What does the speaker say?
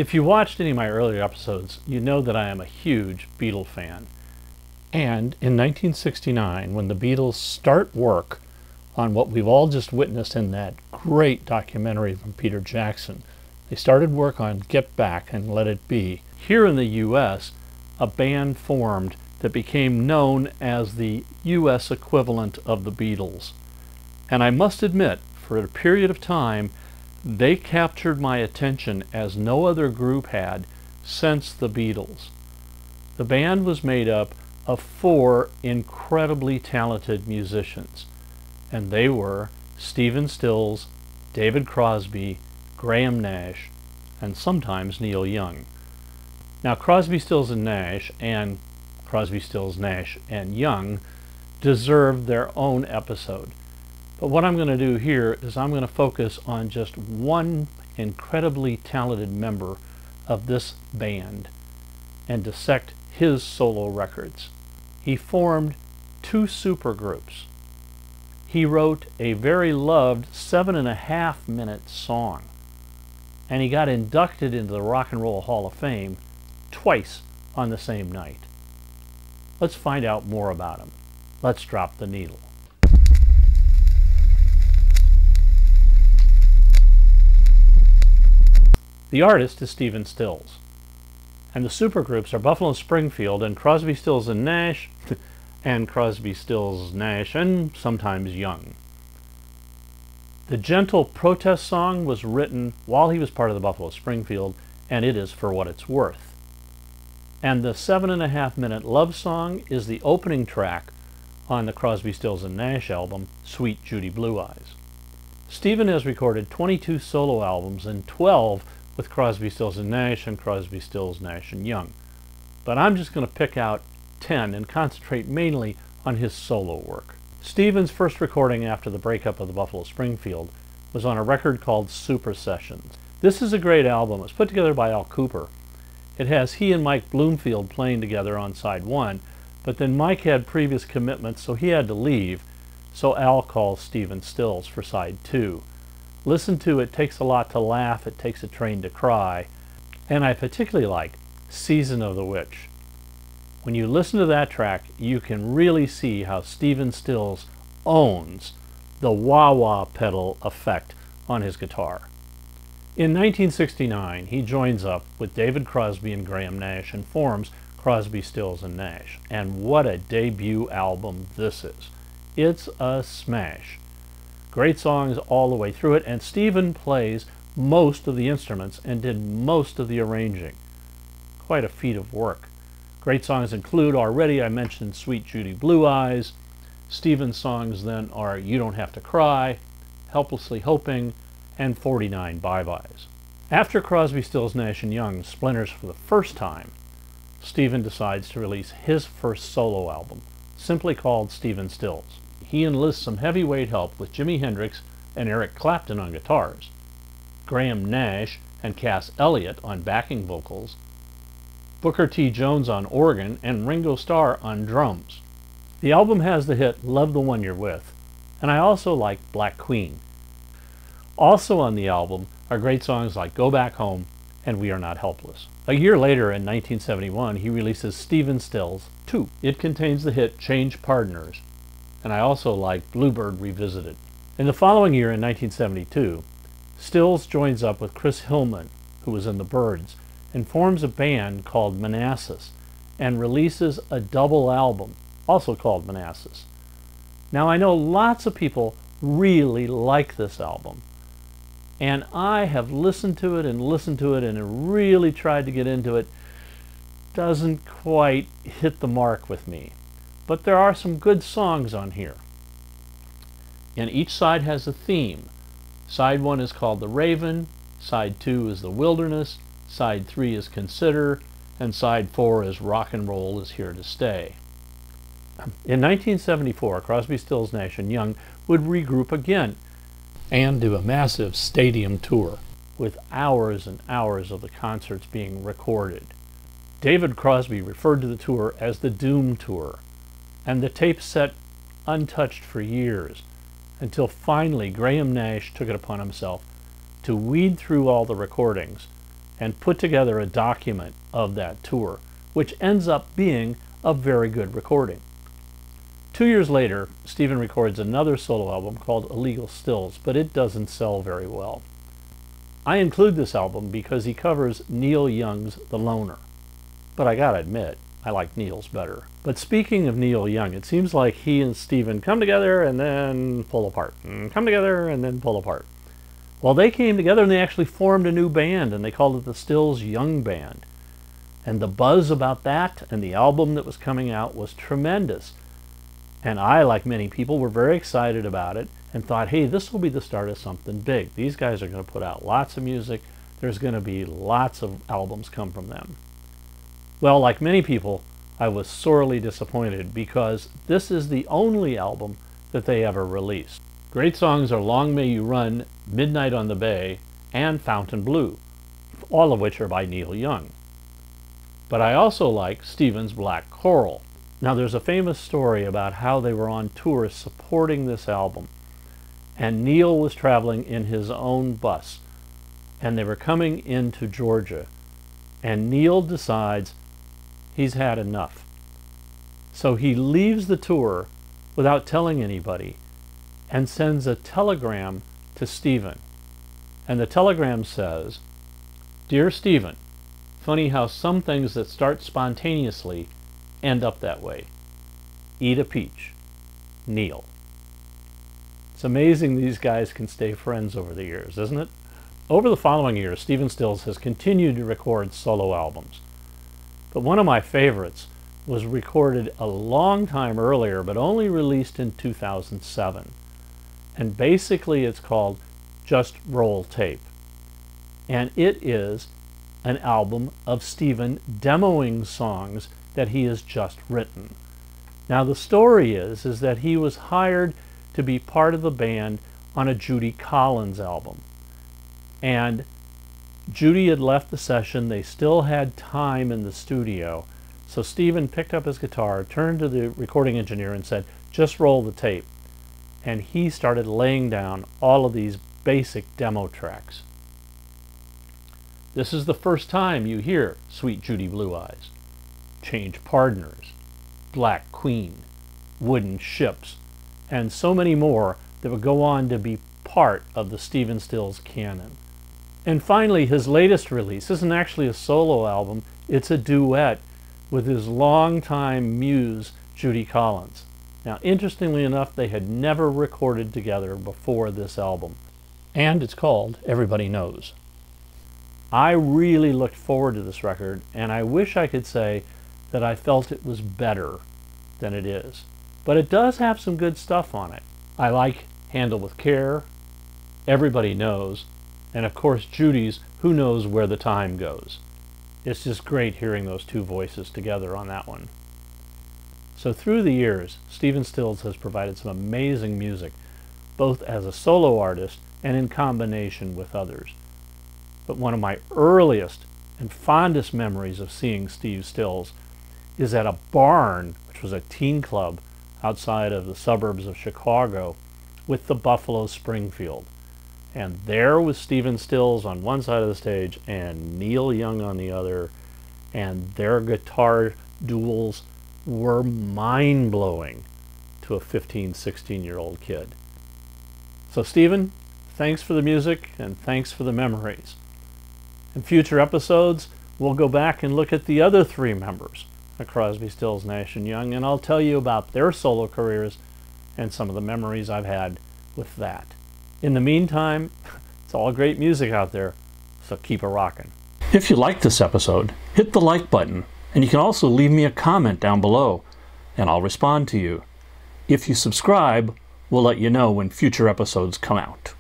If you watched any of my earlier episodes, you know that I am a huge Beatle fan. And in 1969, when the Beatles start work on what we've all just witnessed in that great documentary from Peter Jackson, they started work on Get Back and Let It Be. Here in the U.S., a band formed that became known as the U.S. equivalent of the Beatles. And I must admit, for a period of time, they captured my attention as no other group had since the Beatles. The band was made up of 4 incredibly talented musicians, and they were Stephen Stills, David Crosby, Graham Nash, and sometimes Neil Young. Now, Crosby, Stills, and Nash, and Crosby, Stills, Nash, and Young deserve their own episode. But what I'm going to do here is I'm going to focus on just one incredibly talented member of this band and dissect his solo records. He formed 2 supergroups. He wrote a very loved 7.5-minute song, and he got inducted into the Rock and Roll Hall of Fame twice on the same night. Let's find out more about him. Let's drop the needle. The artist is Stephen Stills, and the supergroups are Buffalo Springfield and Crosby, Stills, and Nash, and Crosby, Stills, Nash, and sometimes Young. The Gentle Protest song was written while he was part of the Buffalo Springfield, and it is For What It's Worth. And the 7.5-minute love song is the opening track on the Crosby, Stills, and Nash album, Sweet Judy Blue Eyes. Stephen has recorded 22 solo albums and 12 with Crosby, Stills, and Nash, and Crosby, Stills, Nash, and Young. But I'm just going to pick out 10 and concentrate mainly on his solo work. Stephen's first recording after the breakup of the Buffalo Springfield was on a record called Super Sessions. This is a great album. It was put together by Al Kooper. It has he and Mike Bloomfield playing together on side 1, but then Mike had previous commitments, so he had to leave, so Al calls Stephen Stills for side 2. Listen to It Takes a Lot to Laugh, It Takes a Train to Cry, and I particularly like Season of the Witch. When you listen to that track, you can really see how Stephen Stills owns the wah-wah pedal effect on his guitar. In 1969, he joins up with David Crosby and Graham Nash and forms Crosby, Stills, and Nash. And what a debut album this is. It's a smash. Great songs all the way through it, and Stephen plays most of the instruments and did most of the arranging. Quite a feat of work. Great songs include, already I mentioned, Sweet Judy Blue Eyes. Stephen's songs then are You Don't Have to Cry, Helplessly Hoping, and 49 Bye-Byes. After Crosby, Stills, Nash, and Young splinters for the first time, Stephen decides to release his first solo album, simply called Stephen Stills. He enlists some heavyweight help with Jimi Hendrix and Eric Clapton on guitars, Graham Nash and Cass Elliot on backing vocals, Booker T. Jones on organ, and Ringo Starr on drums. The album has the hit Love the One You're With, and I also like Black Queen. Also on the album are great songs like Go Back Home and We Are Not Helpless. A year later, in 1971, he releases Stephen Stills 2. It contains the hit Change Partners, and I also like Bluebird Revisited. In the following year, in 1972, Stills joins up with Chris Hillman, who was in the Byrds, and forms a band called Manassas, and releases a double album, also called Manassas. Now, I know lots of people really like this album, and I have listened to it and really tried to get into it. Doesn't quite hit the mark with me. But there are some good songs on here. And each side has a theme. Side 1 is called The Raven, side 2 is The Wilderness, side 3 is Consider, and side 4 is Rock and Roll is Here to Stay. In 1974, Crosby, Stills, Nash, and Young would regroup again and do a massive stadium tour with hours and hours of the concerts being recorded. David Crosby referred to the tour as the Doom Tour, and the tape sat untouched for years, until finally Graham Nash took it upon himself to weed through all the recordings and put together a document of that tour, which ends up being a very good recording. 2 years later, Stephen records another solo album called Illegal Stills, but it doesn't sell very well. I include this album because he covers Neil Young's The Loner. But I gotta admit, I like Neil's better. But speaking of Neil Young, it seems like he and Stephen come together and then pull apart, and come together and then pull apart. Well, they came together and they actually formed a new band, and they called it the Stills Young Band. And the buzz about that and the album that was coming out was tremendous. And I, like many people, were very excited about it and thought, hey, this will be the start of something big. These guys are going to put out lots of music. There's going to be lots of albums come from them. Well, like many people, I was sorely disappointed because this is the only album that they ever released. Great songs are Long May You Run, Midnight on the Bay, and Fountain Blue, all of which are by Neil Young. But I also like Stephen's Black Coral. Now, there's a famous story about how they were on tour supporting this album, and Neil was traveling in his own bus, and they were coming into Georgia, and Neil decides he's had enough. So he leaves the tour without telling anybody and sends a telegram to Stephen. And the telegram says, "Dear Stephen, funny how some things that start spontaneously end up that way. Eat a peach. Neil." It's amazing these guys can stay friends over the years, isn't it? Over the following years, Stephen Stills has continued to record solo albums. But one of my favorites was recorded a long time earlier, but only released in 2007. And basically it's called Just Roll Tape. And it is an album of Stephen demoing songs that he has just written. Now the story is that he was hired to be part of the band on a Judy Collins album. And Judy had left the session, they still had time in the studio, so Stephen picked up his guitar, turned to the recording engineer and said, "Just roll the tape." And he started laying down all of these basic demo tracks. This is the first time you hear Sweet Judy Blue Eyes, Change Partners, Black Queen, Wooden Ships, and so many more that would go on to be part of the Stephen Stills canon. And finally, his latest release isn't actually a solo album, it's a duet with his longtime muse, Judy Collins. Now, interestingly enough, they had never recorded together before this album, and it's called Everybody Knows. I really looked forward to this record, and I wish I could say that I felt it was better than it is. But it does have some good stuff on it. I like Handle with Care, Everybody Knows, and of course Judy's Who Knows Where the Time Goes. It's just great hearing those two voices together on that one. So through the years, Stephen Stills has provided some amazing music, both as a solo artist and in combination with others. But one of my earliest and fondest memories of seeing Steve Stills is at a barn, which was a teen club outside of the suburbs of Chicago, with the Buffalo Springfield. And there was Stephen Stills on one side of the stage and Neil Young on the other, and their guitar duels were mind-blowing to a 15, 16-year-old kid. So Stephen, thanks for the music and thanks for the memories. In future episodes, we'll go back and look at the other three members of Crosby, Stills, Nash & Young, and I'll tell you about their solo careers and some of the memories I've had with that. In the meantime, it's all great music out there, so keep it rockin'. If you liked this episode, hit the like button, and you can also leave me a comment down below, and I'll respond to you. If you subscribe, we'll let you know when future episodes come out.